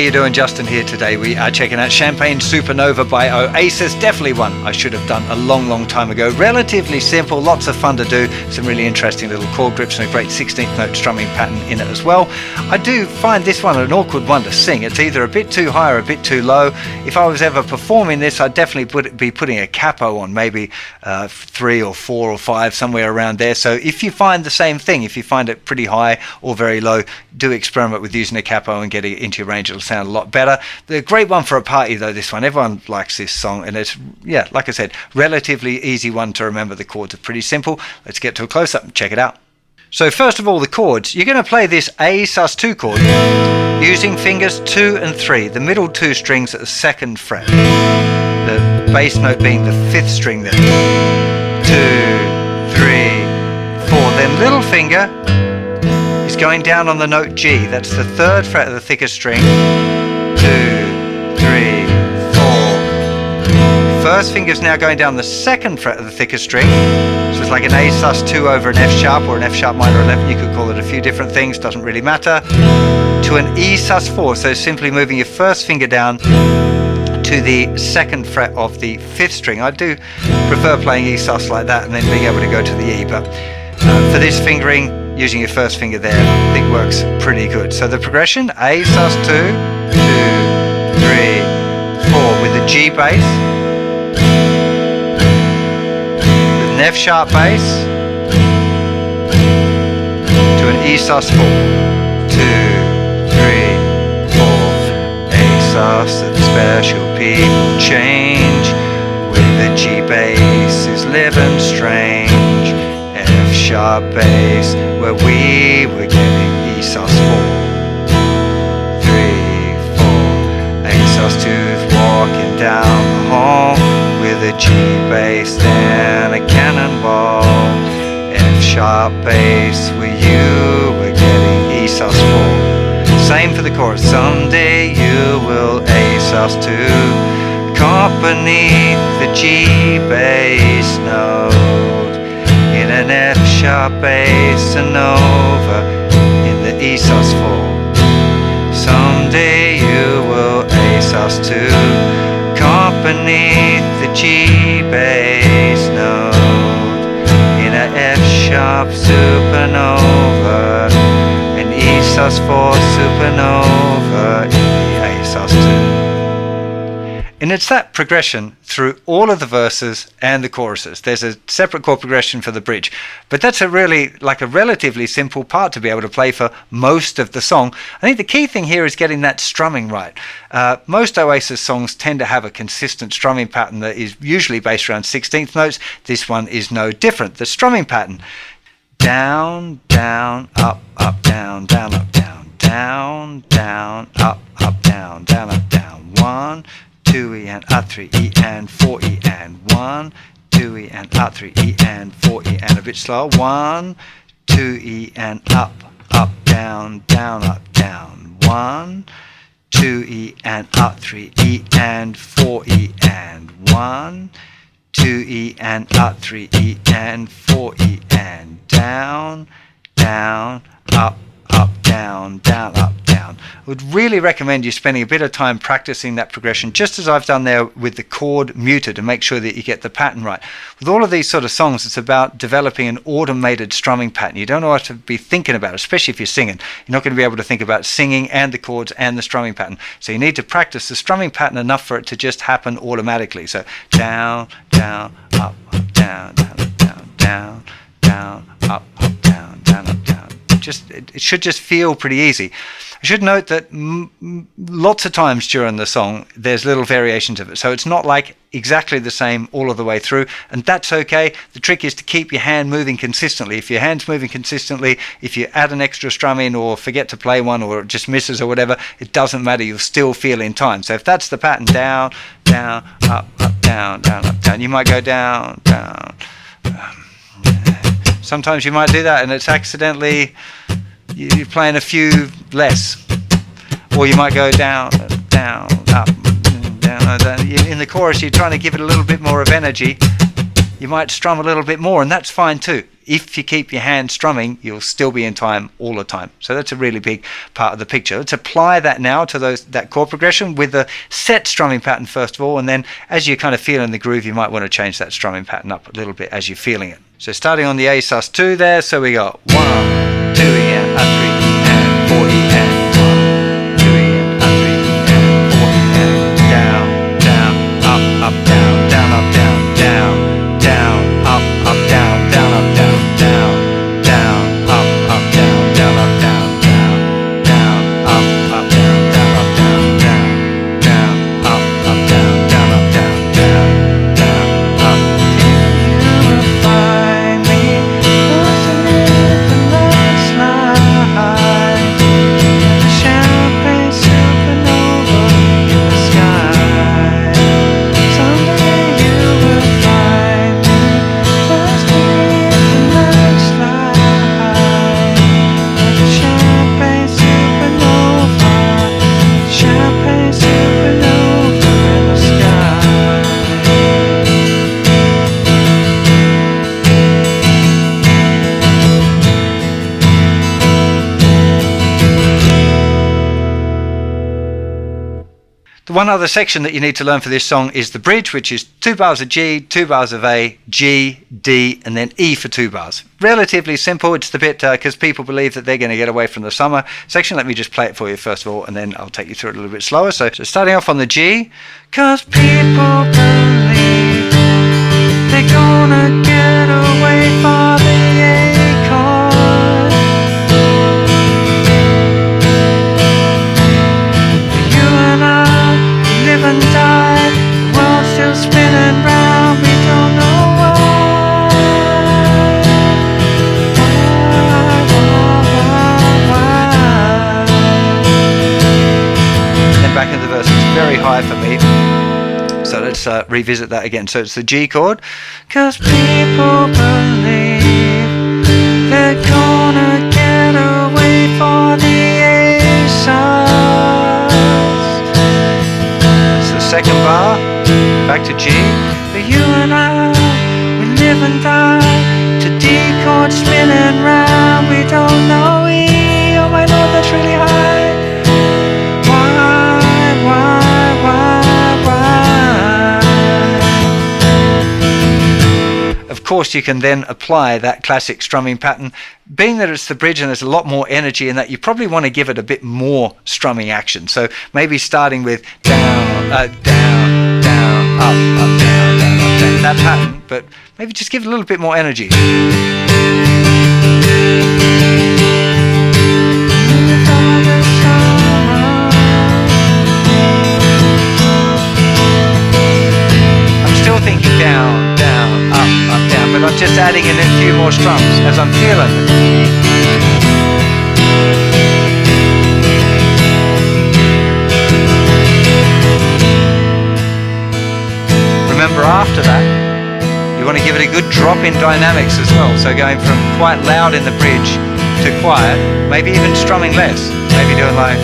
you doing? Justin here today. We are checking out Champagne Supernova by Oasis. Definitely one I should have done a long time ago. Relatively simple, lots of fun to do, some really interesting little chord grips and a great 16th note strumming pattern in it as well. I do find this one an awkward one to sing. It's either a bit too high or a bit too low. If I was ever performing this, I'd definitely be putting a capo on, maybe 3 or 4 or 5, somewhere around there. So if you find the same thing, if you find it pretty high or very low, do experiment with using a capo and getting it into your range. It'll sound a lot better. The great one for a party though, this one. Everyone likes this song, and it's, yeah, like I said, relatively easy one to remember. The chords are pretty simple. Let's get to a close-up and check it out. So first of all, the chords. You're going to play this A sus2 chord using fingers 2 and 3, the middle 2 strings at the 2nd fret. The bass note being the 5th string there. 2, 3, 4. Then little finger is going down on the note G. That's the 3rd fret of the thickest string. 2, 3, 4. First finger is now going down the 2nd fret of the thickest string. So it's like an A sus2 over an F sharp or an F sharp minor 11. You could call it a few different things, doesn't really matter. To an E sus4. So simply moving your first finger down to the 2nd fret of the 5th string. I do prefer playing E sus like that and then being able to go to the E, but for this fingering, using your first finger there, I think works pretty good. So the progression, A sus2, 2, 3, 4 with the G bass, with an F sharp bass, to an E sus4, 2, 3, 4, A sus, that special people change, with the G bass is living strange, F sharp bass, where we were getting E sus4, 3, 4, A sus2's walking down the hall, with a G bass, then a cannonball, F sharp bass, where you were getting E sus4. Same for the chorus. Someday you will A sus2, caught beneath the G bass note, in an F sharp bass and over in the E sus4. Someday you will A sus2, caught beneath the G bass note, in a F sharp supernova, an E sus4 supernova in the A sus2. And it's that progression through all of the verses and the choruses. There's a separate chord progression for the bridge, but that's a relatively simple part to be able to play for most of the song. I think the key thing here is getting that strumming right. Most Oasis songs tend to have a consistent strumming pattern that is usually based around 16th notes. This one is no different. The strumming pattern: down, down, up, up, down, down, up, down, down, down, up, down, down, up, down. 1, 2 E and up 3 E and 4 E and 1, 2 E and up 3 E and 4 E and a bit slower. 1, 2 E and up, down, down, up, down. 1, 2 E and up 3 E and 4 E and 1, 2 E and up 3 E and 4 E and down, down, up, down, down, up, down. I would really recommend you spending a bit of time practicing that progression, just as I've done there with the chord muted, to make sure that you get the pattern right. With all of these sort of songs, it's about developing an automated strumming pattern. You don't know what to be thinking about, especially if you're singing. You're not going to be able to think about singing and the chords and the strumming pattern. So you need to practice the strumming pattern enough for it to just happen automatically. So down, down, up, down, down, up, down, down, down, up, down, down, up, down. It should just feel pretty easy. I should note that lots of times during the song there's little variations of it, so it's not like exactly the same all of the way through, and that's okay. The trick is to keep your hand moving consistently. If your hand's moving consistently, if you add an extra strum in or forget to play one or it just misses or whatever, it doesn't matter, you'll still feel in time. So if that's the pattern, down, down, up, down, down, up, down, you might go down, down. Sometimes you might do that and it's accidentally you're playing a few less, or you might go down, down, up, down, down. In the chorus you're trying to give it a little bit more of energy, you might strum a little bit more, and that's fine too. If you keep your hand strumming, you'll still be in time all the time. So that's a really big part of the picture. Let's apply that now to that chord progression with the set strumming pattern first of all, and then as you're kind of feeling the groove, you might want to change that strumming pattern up a little bit as you're feeling it. So starting on the A sus2 there, so we got 1, 2 and a 3 and 4 and 1, 2 and a 3 and 4 and down, down, up, up, down, down, up, down, down, down, up, up, down, down, up, down, down, down, up, up, down, down, up, down, down, down, up, up, down, down, up, down, down, down, up, up, down, down, up, down, down, down, up. You will find me listening to last night, the champagne supernova in the sky. Someday you will find me just beneath the night slide, the champagne supernova, champagne supernova in the sky. The one other section that you need to learn for this song is the bridge, which is 2 bars of G, 2 bars of A, G, D, and then E for 2 bars. Relatively simple. It's the bit because people believe that they're going to get away from the summer section. Let me just play it for you first of all, and then I'll take you through it a little bit slower. So starting off on the G, because people believe they're gonna get away from the A chord. You and I live and die, the world's still spinning round, we don't know why. Then back in the verse, it's very high for me. So let's revisit that again. So it's the G chord. 'Cause people believe they're gonna get away for the A sus. That's the second bar. Back to G. But you and I, we live and die to D chord spinning round. We don't know E. Oh my lord, that's really high. Of course, you can then apply that classic strumming pattern. Being that it's the bridge and there's a lot more energy in that, you probably want to give it a bit more strumming action. So maybe starting with down, down, down, up, up, down, down, up, down, that pattern, but maybe just give it a little bit more energy. I'm still thinking down, down, up, down, but I'm just adding in a few more strums as I'm feeling it. Remember, after that, you want to give it a good drop in dynamics as well. So going from quite loud in the bridge to quiet, maybe even strumming less, maybe doing like...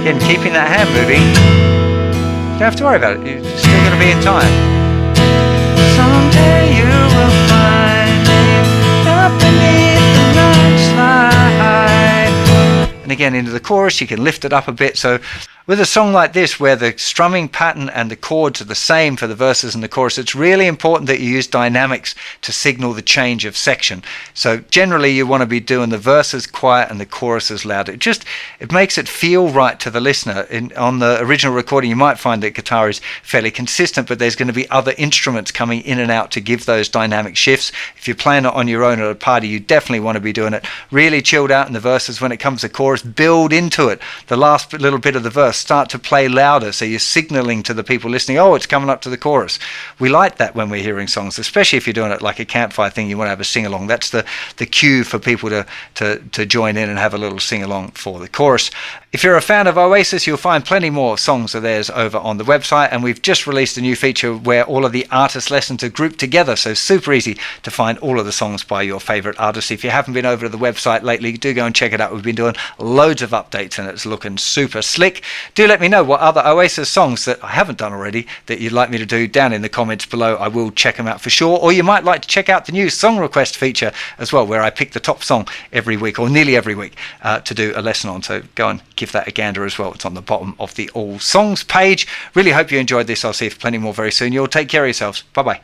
Again, keeping that hand moving. You don't have to worry about it, you're still going to be in time. Someday you will find me up beneath the night slide. And again, into the chorus, you can lift it up a bit. So with a song like this, where the strumming pattern and the chords are the same for the verses and the chorus, it's really important that you use dynamics to signal the change of section. So generally you want to be doing the verses quiet and the choruses loud. It makes it feel right to the listener. On the original recording, you might find that guitar is fairly consistent, but there's going to be other instruments coming in and out to give those dynamic shifts. If you're playing it on your own at a party, you definitely want to be doing it really chilled out in the verses. When it comes to chorus, build into it. The last little bit of the verse, start to play louder, so you're signaling to the people listening, oh, it's coming up to the chorus. We like that when we're hearing songs, especially if you're doing it like a campfire thing, you want to have a sing-along. That's the cue for people to join in and have a little sing-along for the chorus. If you're a fan of Oasis, you'll find plenty more songs of theirs over on the website, and we've just released a new feature where all of the artist lessons are grouped together, so super easy to find all of the songs by your favorite artists. If you haven't been over to the website lately, do go and check it out. We've been doing loads of updates and it's looking super slick. Do let me know what other Oasis songs that I haven't done already that you'd like me to do down in the comments below. I will check them out for sure. Or you might like to check out the new song request feature as well, where I pick the top song every week, or nearly every week, to do a lesson on. So go and give that a gander as well. It's on the bottom of the All Songs page. Really hope you enjoyed this. I'll see you for plenty more very soon. You'll take care of yourselves. Bye bye.